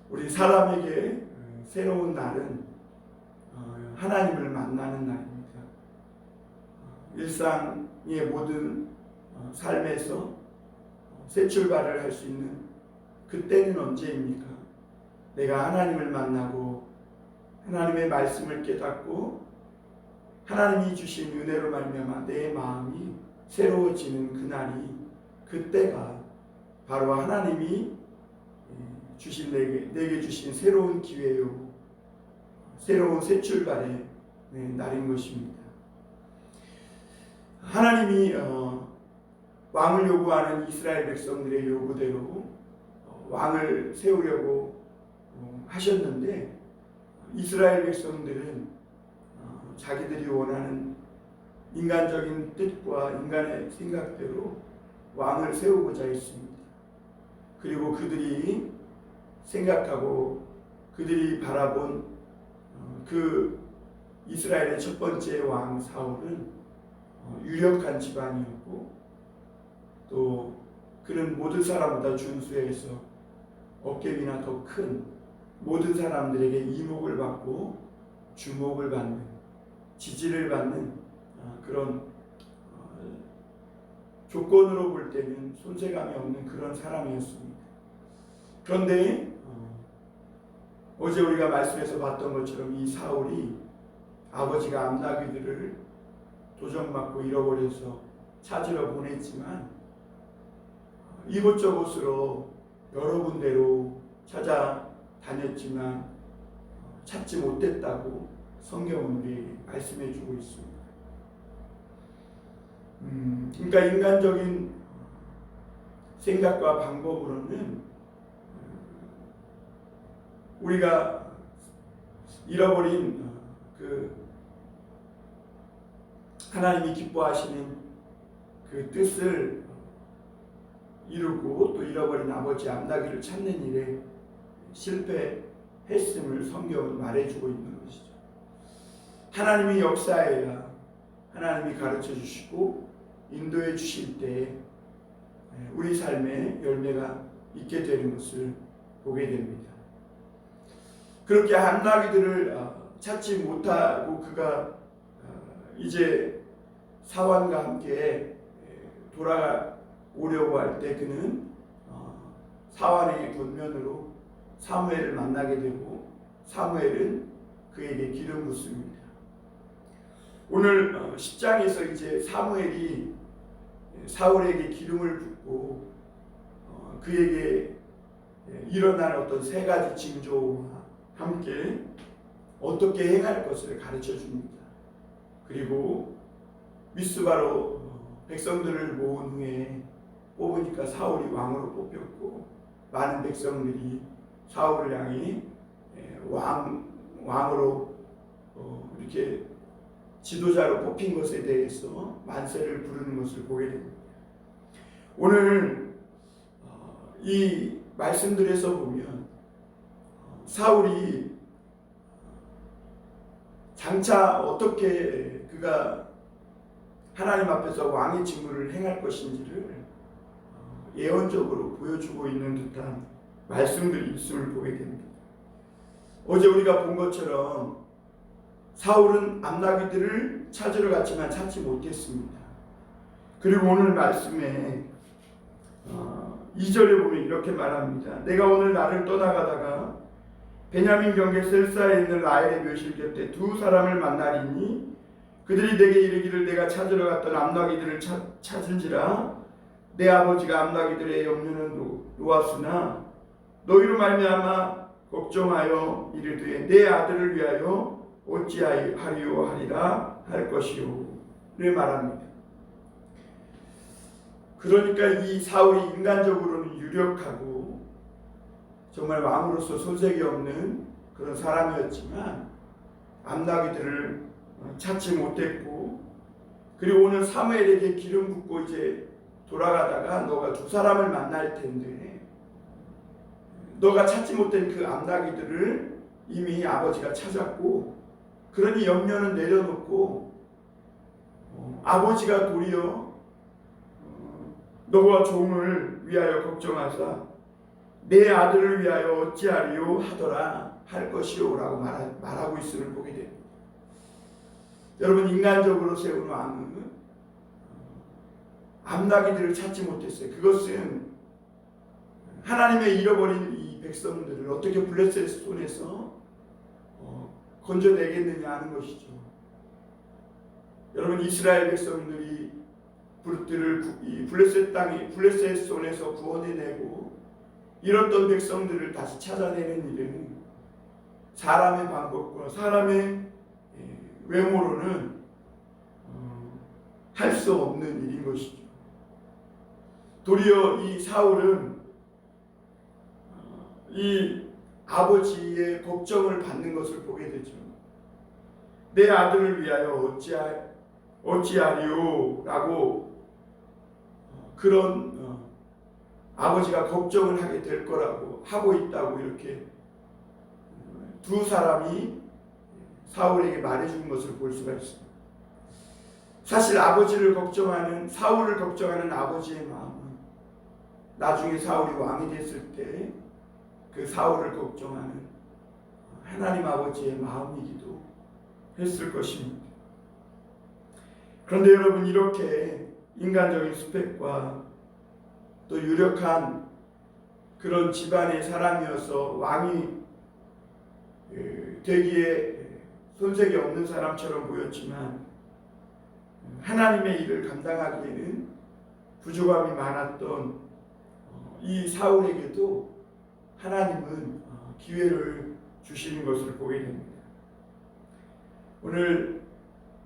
우리 사람에게 새로운 날은 하나님을 만나는 날입니다. 일상의 모든 삶에서 새 출발을 할 수 있는 그때는 언제입니까? 내가 하나님을 만나고 하나님의 말씀을 깨닫고 하나님이 주신 은혜로 말미암아 내 마음이 새로워지는 그날이, 그때가 바로 하나님이 주신 내게 주신 새로운 기회요, 새로운 새 출발의 날인 것입니다. 하나님이 왕을 요구하는 이스라엘 백성들의 요구대로 왕을 세우려고 하셨는데, 이스라엘 백성들은 자기들이 원하는 인간적인 뜻과 인간의 생각대로 왕을 세우고자 했습니다. 그리고 그들이 생각하고 그들이 바라본 그 이스라엘의 첫 번째 왕 사울은 유력한 집안이었고, 또 그는 모든 사람보다 준수해서 어깨비나 더 큰 모든 사람들에게 이목을 받고 주목을 받는, 지지를 받는 그런 조건으로 볼 때는 손색감이 없는 그런 사람이었습니다. 그런데 어제 우리가 말씀에서 봤던 것처럼 이 사울이 아버지가 암나귀들을 도적맞고 잃어버려서 찾으러 보냈지만 이곳저곳으로 여러 군데로 찾아다녔지만 찾지 못했다고 성경은 우리 말씀해 주고 있습니다. 그러니까 인간적인 생각과 방법으로는 우리가 잃어버린 그 하나님이 기뻐하시는 그 뜻을 이루고 또 잃어버린 아버지 암나귀를 찾는 일에 실패했음을 성경은 말해주고 있는 것이죠. 하나님이 역사해야 하나님이 가르쳐 주시고 인도해 주실 때 우리 삶에 열매가 있게 되는 것을 보게 됩니다. 그렇게 암나귀들을 찾지 못하고 그가 이제 사환과 함께 돌아오려고 할 때 그는 사환의 권면으로 사무엘을 만나게 되고 사무엘은 그에게 기름 붓습니다. 오늘 10장에서 이제 사무엘이 사울에게 기름을 붓고 그에게 일어날 어떤 세 가지 징조와 함께 어떻게 행할 것을 가르쳐 줍니다. 그리고 미스바로 백성들을 모은 후에 뽑으니까 사울이 왕으로 뽑혔고 많은 백성들이 사울을 향해 왕으로 이렇게 지도자로 뽑힌 것에 대해서 만세를 부르는 것을 보게 됩니다. 오늘 이 말씀들에서 보면 사울이 장차 어떻게 그가 하나님 앞에서 왕의 직무를 행할 것인지를 예언적으로 보여주고 있는 듯한 말씀들이 있음을 보게 됩니다. 어제 우리가 본 것처럼 사울은 암나귀들을 찾으러 갔지만 찾지 못했습니다. 그리고 오늘 말씀에 2절에 보면 이렇게 말합니다. 내가 오늘 나를 떠나가다가 베냐민 경계 셀사에 있는 라헬의 묘실 곁에 두 사람을 만나리니 그들이 내게 이르기를 내가 찾으러 갔던 암나귀들을 찾은지라 내 아버지가 암나귀들의 염려는 놓았으나 너희로 말미암아 걱정하여 이르되 내 아들을 위하여 어찌하리요 하리라 할 것이요 를 말합니다. 그러니까 이 사울이 인간적으로는 유력하고 정말 왕으로서 손색이 없는 그런 사람이었지만 암나귀들을 찾지 못했고, 그리고 오늘 사무엘에게 기름 붓고 이제 돌아가다가 너가 두 사람을 만날 텐데 너가 찾지 못한 그 암나귀들을 이미 아버지가 찾았고, 그러니 염려는 내려놓고 아버지가 도리어 너와 종을 위하여 걱정하사 내 아들을 위하여 어찌하리요 하더라 할 것이요라고 말하고 있음을 보게 됩니다. 여러분, 인간적으로 세운 왕은 암나기들을 찾지 못했어요. 그것은 하나님의 잃어버린 이 백성들을 어떻게 블레셋 손에서 건져내겠느냐 하는 것이죠. 여러분, 이스라엘 백성들이 이 블레셋 손에서 구원해내고 잃었던 백성들을 다시 찾아내는 일은 사람의 방법과 사람의 외모로는 할 수 없는 일인 것이죠. 도리어 이 사울은 이 아버지의 걱정을 받는 것을 보게 되죠. 내 아들을 위하여 어찌하리요 라고 그런 아버지가 걱정을 하게 될 거라고 하고 있다고 이렇게 두 사람이 사울에게 말해준 것을 볼 수가 있습니다. 사실 사울을 걱정하는 아버지의 마음은 나중에 사울이 왕이 됐을 때 그 사울을 걱정하는 하나님 아버지의 마음이기도 했을 것입니다. 그런데 여러분, 이렇게 인간적인 스펙과 또 유력한 그런 집안의 사람이어서 왕이 되기에 손색이 없는 사람처럼 보였지만 하나님의 일을 감당하기에는 부족함이 많았던 이 사울에게도 하나님은 기회를 주시는 것을 보게 됩니다. 오늘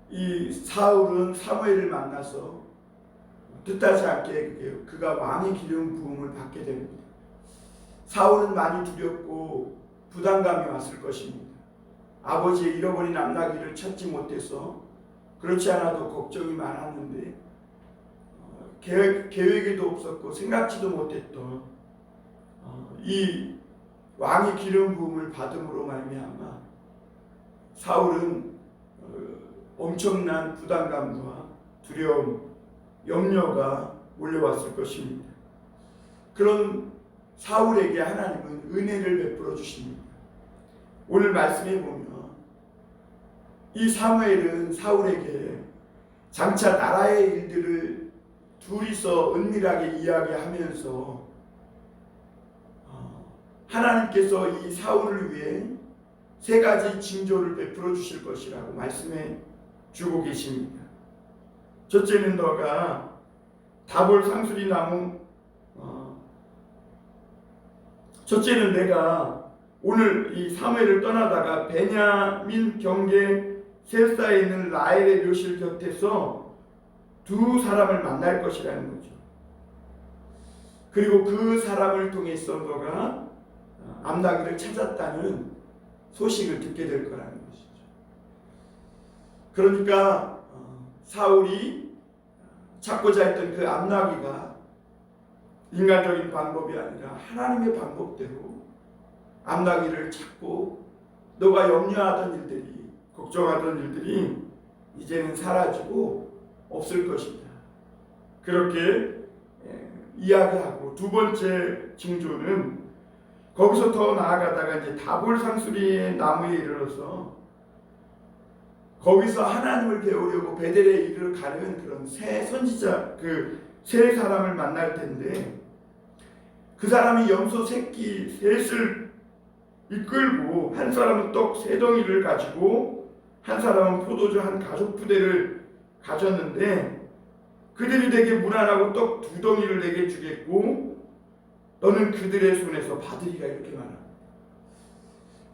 이 사울은 사무엘을 만나서 뜻하지 않게 그가 왕의 기름 부음을 받게 됩니다. 사울은 많이 두렵고 부담감이 왔을 것입니다. 아버지의 잃어버린 암나기를 찾지 못해서 그렇지 않아도 걱정이 많았는데 계획에도 없었고 생각지도 못했던 이 왕의 기름 부음을 받음으로 말미암아 사울은 엄청난 부담감과 두려움, 염려가 몰려왔을 것입니다. 그런 사울에게 하나님은 은혜를 베풀어 주십니다. 오늘 말씀에 보면 이 사무엘은 사울에게 장차 나라의 일들을 둘이서 은밀하게 이야기하면서 하나님께서 이 사울을 위해 3가지 징조를 베풀어 주실 것이라고 말씀해 주고 계십니다. 첫째는 너가 다볼 상수리 나무 첫째는 내가 오늘 이 사무엘을 떠나다가 베냐민 경계 셀사에 있는 라헬의 묘실 곁에서 2 사람을 만날 것이라는 거죠. 그리고 그 사람을 통해서 너가 암나기를 찾았다는 소식을 듣게 될 거라는 것이죠. 그러니까 사울이 찾고자 했던 그 암나기가 인간적인 방법이 아니라 하나님의 방법대로 암나기를 찾고 너가 염려하던 일들이, 걱정하던 일들이 이제는 사라지고 없을 것이다. 그렇게 이야기하고, 2번째 징조는 거기서 더 나아가다가 이제 다볼 상수리의 나무에 이르러서 거기서 하나님을 배우려고 베델에 이르러 가는 그런 새 선지자, 새 사람을 만날 텐데, 그 사람이 염소 새끼 셋을 이끌고 한 사람은 떡 3덩이를 가지고 한 사람은 포도주 한 가죽부대를 가졌는데, 그들이 내게 무난하고 떡 2덩이를 내게 주겠고 너는 그들의 손에서 받으리라, 이렇게 말합니다.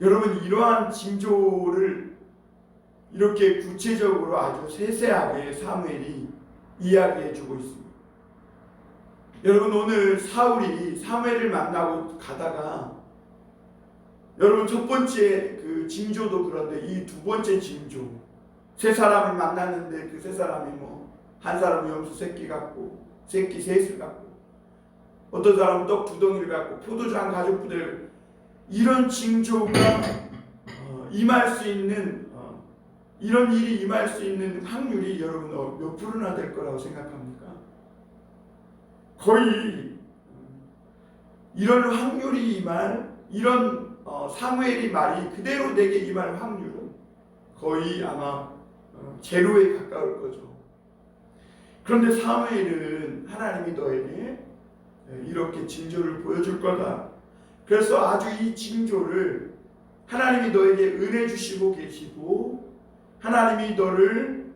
여러분, 이러한 징조를 이렇게 구체적으로 아주 세세하게 사무엘이 이야기해 주고 있습니다. 여러분, 오늘 사울이 사무엘을 만나고 가다가 여러분, 첫 번째 그 징조도 그런데 이 2번째 징조, 3사람을 만났는데 그 3사람이 한 사람은 염소 새끼 갖고 새끼 셋을 갖고 어떤 사람은 떡 2덩이를 갖고 포도주 한 가죽부대를, 이런 징조가 임할 수 있는 이런 일이 임할 수 있는 확률이 여러분 몇 프로나 될 거라고 생각합니까? 거의 이런 확률이 임할, 이런 사무엘이 말이 그대로 내게 임할 확률은 거의 아마 제로에 가까울 거죠. 그런데 사무엘은 하나님이 너에게 이렇게 징조를 보여줄 거다. 그래서 아주 이 징조를 하나님이 너에게 은혜 주시고 계시고 하나님이 너를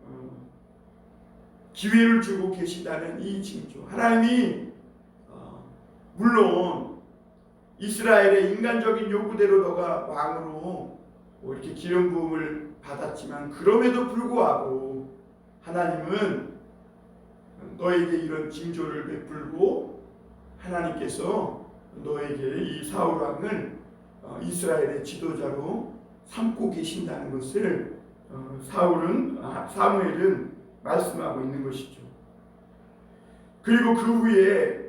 기회를 주고 계시다는 이 징조, 하나님이 물론 이스라엘의 인간적인 요구대로 너가 왕으로 이렇게 기름 부음을 받았지만 그럼에도 불구하고 하나님은 너에게 이런 징조를 베풀고 하나님께서 너에게 이 사울 왕을 이스라엘의 지도자로 삼고 계신다는 것을 사무엘은 말씀하고 있는 것이죠. 그리고 그 후에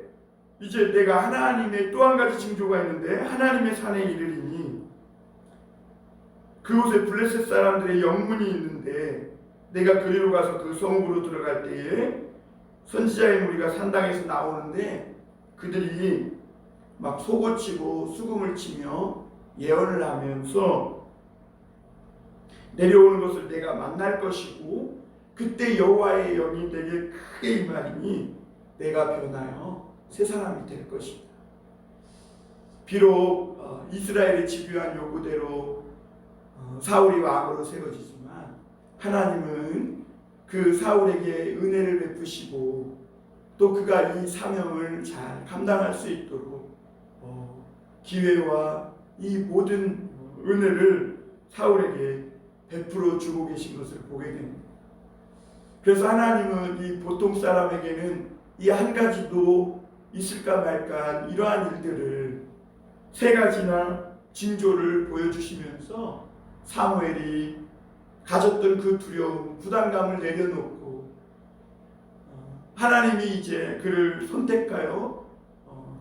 이제 내가 하나님의 또 한 가지 징조가 있는데 하나님의 산에 이르리니 그곳에 블레셋 사람들의 영문이 있는데 내가 그리로 가서 그 성읍으로 들어갈 때에 선지자의 무리가 산당에서 나오는데 그들이 막 속옷치고 수금을 치며 예언을 하면서 내려오는 것을 내가 만날 것이고 그때 여호와의 영이 내게 크게 임하리니 내가 변하여 새 사람이 될 것이다. 비록 이스라엘의 집요한 요구대로 사울이 왕으로 세워지지만 하나님은 그 사울에게 은혜를 베푸시고 또 그가 이 사명을 잘 감당할 수 있도록 기회와 이 모든 은혜를 사울에게 베풀어 주고 계신 것을 보게 됩니다. 그래서 하나님은 이 보통 사람에게는 이 한 가지도 있을까 말까 이러한 일들을 세 가지나 징조를 보여주시면서 사무엘이 가졌던 그 두려움, 부담감을 내려놓고 하나님이 이제 그를 선택하여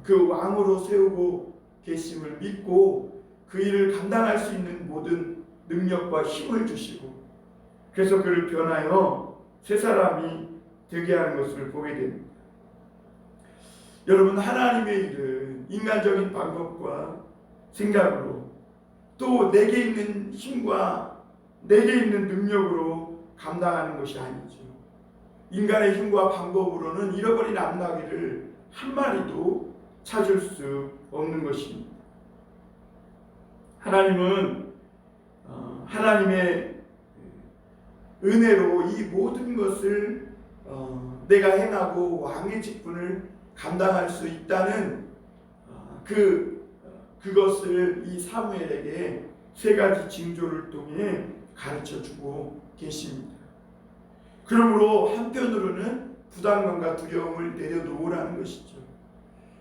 그 왕으로 세우고 계심을 믿고 그 일을 감당할 수 있는 모든 능력과 힘을 주시고 그래서 그를 변하여 새 사람이 되게 하는 것을 보게 됩니다. 여러분, 하나님의 일은 인간적인 방법과 생각으로 또 내게 있는 힘과 내게 있는 능력으로 감당하는 것이 아니죠. 인간의 힘과 방법으로는 잃어버린 암나귀를 한 마리도 찾을 수 없는 것입니다. 하나님은 하나님의 은혜로 이 모든 것을 내가 행하고 왕의 직분을 감당할 수 있다는 그것을 이 사무엘에게 세 가지 징조를 통해 가르쳐주고 계십니다. 그러므로 한편으로는 부담감과 두려움을 내려놓으라는 것이죠.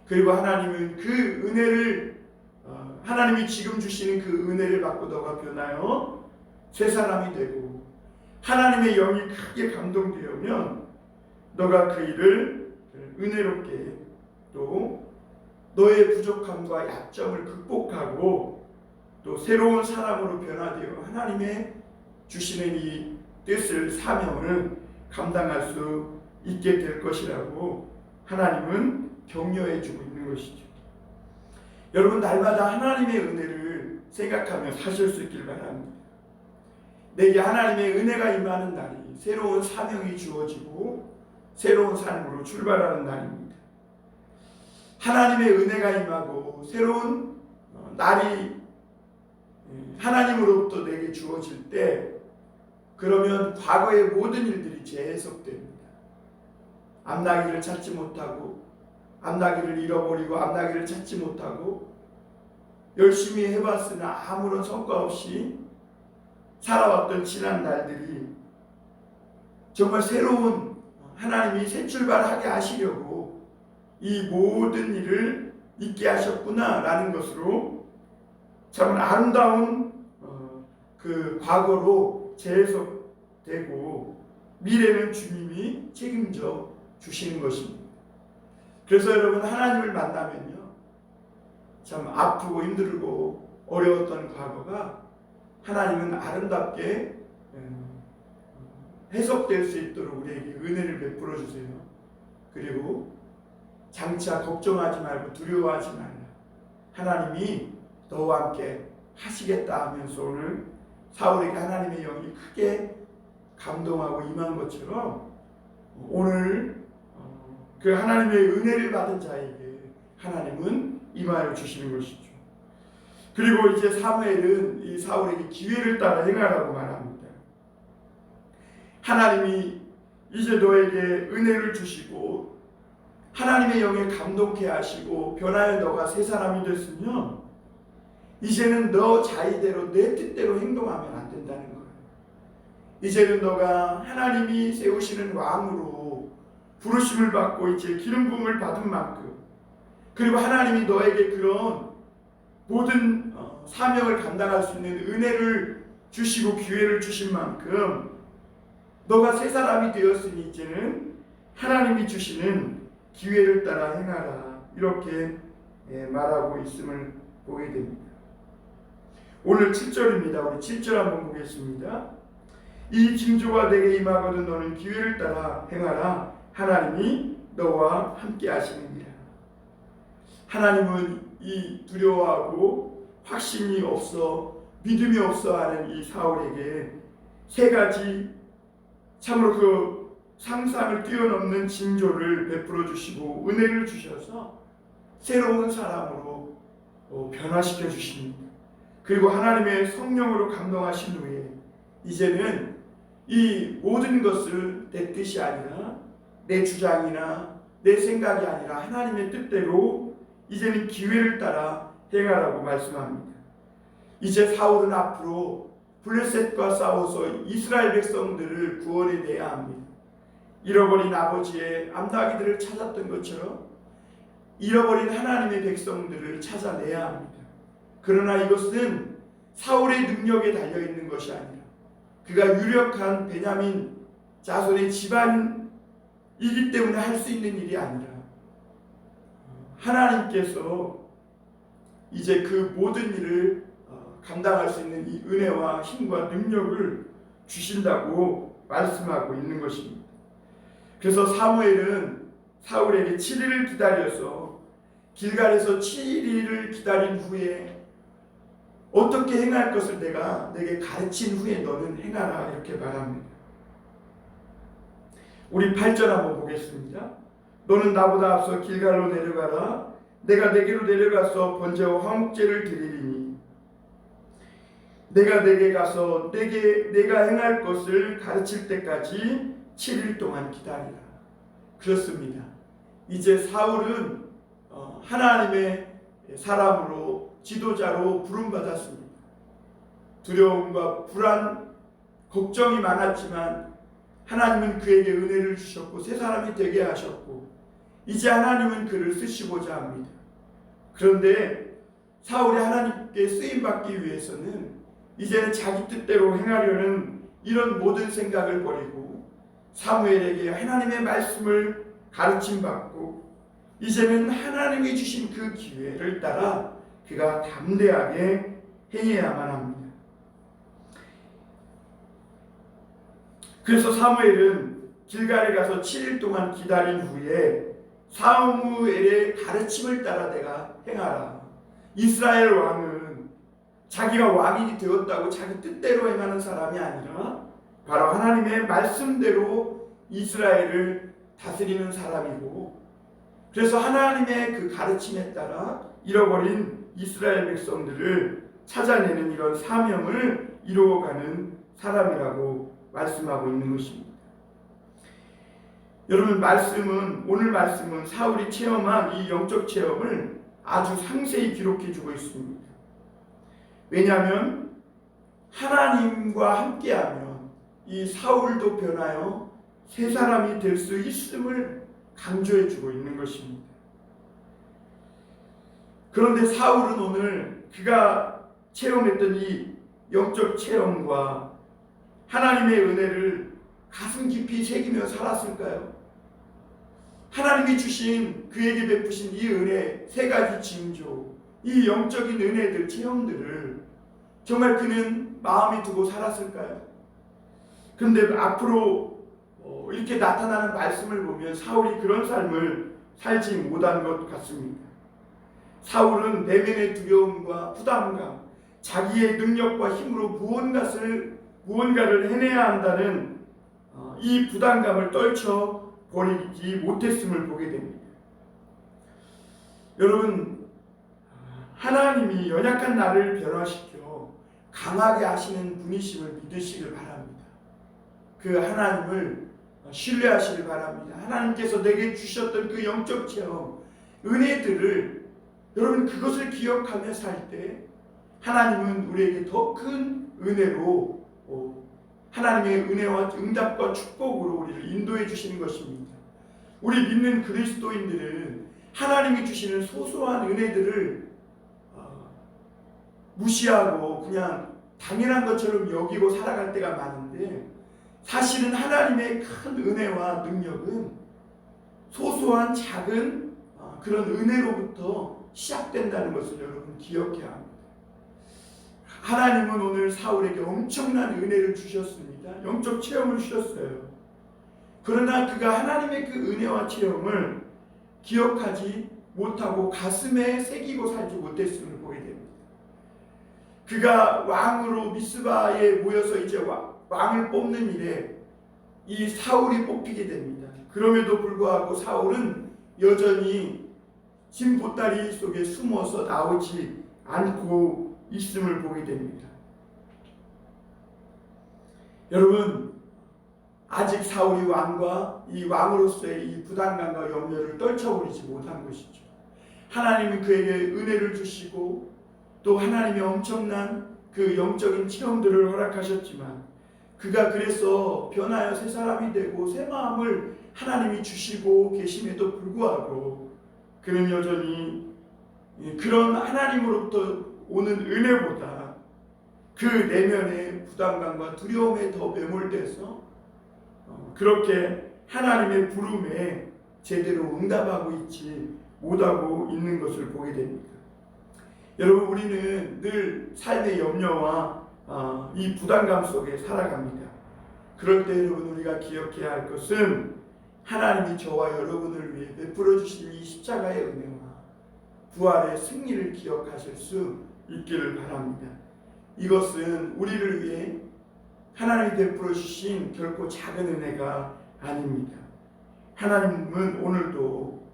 그리고 하나님은 그 은혜를 하나님이 지금 주시는 그 은혜를 받고 너가 변하여 새 사람이 되고 하나님의 영이 크게 감동되면 너가 그 일을 은혜롭게 또 너의 부족함과 약점을 극복하고 또 새로운 사람으로 변화되어 하나님의 주시는 이 뜻을 사명을 감당할 수 있게 될 것이라고 하나님은 격려해 주고 있는 것이죠. 여러분, 날마다 하나님의 은혜를 생각하며 사실 수 있길 바랍니다. 내게 하나님의 은혜가 임하는 날이 새로운 사명이 주어지고 새로운 삶으로 출발하는 날입니다. 하나님의 은혜가 임하고 새로운 날이 하나님으로부터 내게 주어질 때 그러면 과거의 모든 일들이 재해석됩니다. 암나귀를 찾지 못하고 암나귀를 잃어버리고 암나귀를 찾지 못하고 열심히 해봤으나 아무런 성과 없이 살아왔던 지난 날들이 정말 새로운 하나님이 새 출발하게 하시려고 이 모든 일을 있게 하셨구나라는 것으로 참 아름다운 그 과거로 재해석되고 미래는 주님이 책임져 주시는 것입니다. 그래서 여러분, 하나님을 만나면요 참 아프고 힘들고 어려웠던 과거가 하나님은 아름답게 해석될 수 있도록 우리에게 은혜를 베풀어 주세요. 그리고 장차 걱정하지 말고 두려워하지 말라. 하나님이 너와 함께 하시겠다 하면서 오늘 사울에게 하나님의 영이 크게 감동하고 임한 것처럼 오늘 그 하나님의 은혜를 받은 자에게 하나님은 임하여 주시는 것이죠. 그리고 이제 사무엘은 이 사울에게 기회를 따라 행하라고 말합니다. 하나님이 이제 너에게 은혜를 주시고 하나님의 영에 감동케 하시고 변하여 너가 새 사람이 됐으면 이제는 너 자의대로 내 뜻대로 행동하면 안 된다는 거예요. 이제는 너가 하나님이 세우시는 왕으로 부르심을 받고 이제 기름 부음을 받은 만큼, 그리고 하나님이 너에게 그런 모든 사명을 감당할 수 있는 은혜를 주시고 기회를 주신 만큼 너가 새 사람이 되었으니 이제는 하나님이 주시는 기회를 따라 행하라, 이렇게 말하고 있음을 보게 됩니다. 오늘 7절입니다. 우리 7절 한번 보겠습니다. 이 징조가 내게 임하거든 너는 기회를 따라 행하라. 하나님이 너와 함께 하시느니라. 하나님은 이 두려워하고 확신이 없어 믿음이 없어 하는 이 사울에게 세 가지 참으로 그 상상을 뛰어넘는 징조를 베풀어 주시고 은혜를 주셔서 새로운 사람으로 변화시켜 주십니다. 그리고 하나님의 성령으로 감동하신 후에 이제는 이 모든 것을 내 뜻이 아니라 내 주장이나 내 생각이 아니라 하나님의 뜻대로 이제는 기회를 따라 행하라고 말씀합니다. 이제 사울은 앞으로 블레셋과 싸워서 이스라엘 백성들을 구원해내야 합니다. 잃어버린 아버지의 암나기들을 찾았던 것처럼 잃어버린 하나님의 백성들을 찾아내야 합니다. 그러나 이것은 사울의 능력에 달려있는 것이 아니라 그가 유력한 베냐민 자손의 집안이기 때문에 할 수 있는 일이 아니라 하나님께서 이제 그 모든 일을 감당할 수 있는 이 은혜와 힘과 능력을 주신다고 말씀하고 있는 것입니다. 그래서 사무엘은 사울에게 7일을 기다려서 길갈에서 7일을 기다린 후에 어떻게 행할 것을 내가 내게 가르친 후에 너는 행하라, 이렇게 말합니다. 우리 8절 한번 보겠습니다. 너는 나보다 앞서 길갈로 내려가라. 내가 내게로 내려가서 번제와 화목제를 드리리니 내가 내게 가서 내가 행할 것을 가르칠 때까지 7일 동안 기다리라. 그렇습니다. 이제 사울은 하나님의 사람으로 지도자로 부름받았습니다. 두려움과 불안, 걱정이 많았지만 하나님은 그에게 은혜를 주셨고 새 사람이 되게 하셨고 이제 하나님은 그를 쓰시고자 합니다. 그런데 사울이 하나님께 쓰임받기 위해서는 이제는 자기 뜻대로 행하려는 이런 모든 생각을 버리고 사무엘에게 하나님의 말씀을 가르침받고 이제는 하나님이 주신 그 기회를 따라 그가 담대하게 행해야만 합니다. 그래서 사무엘은 길갈에 가서 7일 동안 기다린 후에 사무엘의 가르침을 따라 내가 행하라. 이스라엘 왕은 자기가 왕이 되었다고 자기 뜻대로 행하는 사람이 아니라 바로 하나님의 말씀대로 이스라엘을 다스리는 사람이고, 그래서 하나님의 그 가르침에 따라 잃어버린 이스라엘 백성들을 찾아내는 이런 사명을 이루어가는 사람이라고 말씀하고 있는 것입니다. 여러분, 오늘 말씀은 사울이 체험한 이 영적 체험을 아주 상세히 기록해 주고 있습니다. 왜냐하면 하나님과 함께하면 이 사울도 변하여 새 사람이 될 수 있음을 강조해 주고 있는 것입니다. 그런데 사울은 오늘 그가 체험했던 이 영적 체험과 하나님의 은혜를 가슴 깊이 새기며 살았을까요? 하나님이 주신 그에게 베푸신 이 은혜, 세 가지 징조, 이 영적인 은혜들, 체험들을 정말 그는 마음에 두고 살았을까요? 그런데 앞으로 이렇게 나타나는 말씀을 보면 사울이 그런 삶을 살지 못한 것 같습니다. 사울은 내면의 두려움과 부담감, 자기의 능력과 힘으로 무언가를 해내야 한다는 이 부담감을 떨쳐버리지 못했음을 보게 됩니다. 여러분, 하나님이 연약한 나를 변화시켜 강하게 하시는 분이심을 믿으시길 바랍니다. 그 하나님을 신뢰하시길 바랍니다. 하나님께서 내게 주셨던 그 영적 체험, 은혜들을 여러분 그것을 기억하며 살 때 하나님은 우리에게 더 큰 은혜로 하나님의 은혜와 응답과 축복으로 우리를 인도해 주시는 것입니다. 우리 믿는 그리스도인들은 하나님이 주시는 소소한 은혜들을 무시하고 그냥 당연한 것처럼 여기고 살아갈 때가 많은데, 사실은 하나님의 큰 은혜와 능력은 소소한 작은 그런 은혜로부터 시작된다는 것을 여러분 기억해야 합니다. 하나님은 오늘 사울에게 엄청난 은혜를 주셨습니다. 영적 체험을 주셨어요. 그러나 그가 하나님의 그 은혜와 체험을 기억하지 못하고 가슴에 새기고 살지 못했음을 보게 됩니다. 그가 왕으로 미스바에 모여서 이제 왕을 뽑는 일에 이 사울이 뽑히게 됩니다. 그럼에도 불구하고 사울은 여전히 진 보따리 속에 숨어서 나오지 않고 있음을 보게 됩니다. 여러분, 아직 사울이 왕과 이 왕으로서의 이 부담감과 염려를 떨쳐버리지 못한 것이죠. 하나님은 그에게 은혜를 주시고 또 하나님의 엄청난 그 영적인 체험들을 허락하셨지만, 그가 그래서 변하여 새 사람이 되고 새 마음을 하나님이 주시고 계심에도 불구하고 그는 여전히 그런 하나님으로부터 오는 은혜보다 그 내면의 부담감과 두려움에 더 매몰돼서 그렇게 하나님의 부름에 제대로 응답하고 있지 못하고 있는 것을 보게 됩니다. 여러분, 우리는 늘 삶의 염려와 이 부담감 속에 살아갑니다. 그럴 때 여러분, 우리가 기억해야 할 것은 하나님이 저와 여러분을 위해 베풀어 주신 이 십자가의 은혜와 부활의 승리를 기억하실 수 있기를 바랍니다. 이것은 우리를 위해 하나님이 베풀어 주신 결코 작은 은혜가 아닙니다. 하나님은 오늘도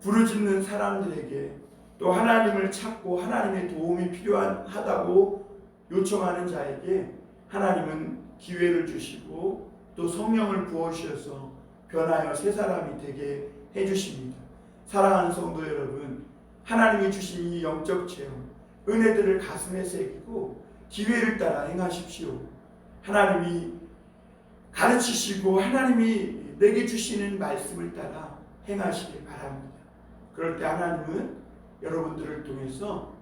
부르짖는 사람들에게, 또 하나님을 찾고 하나님의 도움이 필요하다고 요청하는 자에게 하나님은 기회를 주시고 또 성령을 부어주셔서 변하여 새 사람이 되게 해주십니다. 사랑하는 성도 여러분, 하나님이 주신 이 영적 체험, 은혜들을 가슴에 새기고 기회를 따라 행하십시오. 하나님이 가르치시고 하나님이 내게 주시는 말씀을 따라 행하시길 바랍니다. 그럴 때 하나님은 여러분들을 통해서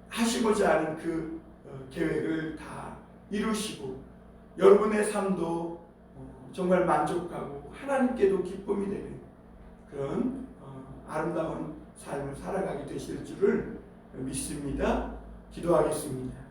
하시고자 하는 그 계획을 다 이루시고 여러분의 삶도 정말 만족하고 하나님께도 기쁨이 되는 그런 아름다운 삶을 살아가게 되실 줄을 믿습니다. 기도하겠습니다.